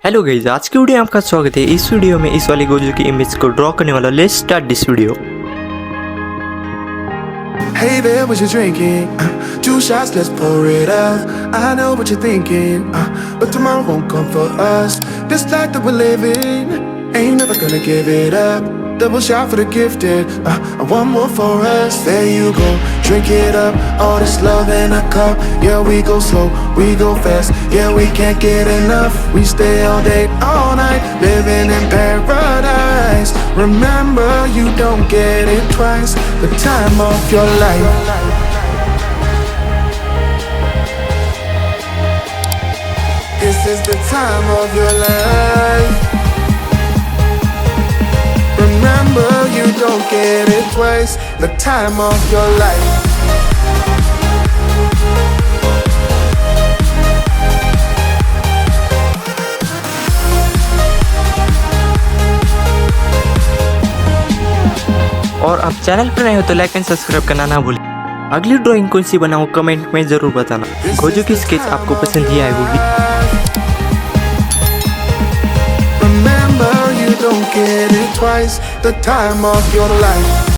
Hello guys, आज की video में आपका स्वागत है। इस वीडियो में इस वाली गोजो की इमेज को ड्रॉ करने वाला। Let's start this video. Hey there, what you drinking? 2 shots, let's pour it out. I know what you're thinking, but tomorrow won't come for us. This life that we're living, ain't never gonna give it up. Double shot for the gifted, and one more for us. There you go, drink it up. All this love in a cup. Yeah, we go slow, we go fast. Yeah, we can't get enough. We stay all day, all night, living in paradise. Remember, you don't get it twice. The time of your life. This is the time of your life. Remember, you don't get it twice. The time of your life. और आप channel पर नए हो तो like and subscribe करना ना भूलें। अगली ड्राइंग कौन सी बनाऊं कमेंट में जरूर बताना। गोजो की स्केच आपको पसंद ही आई होगी। Remember, you don't get it twice. The time of your life.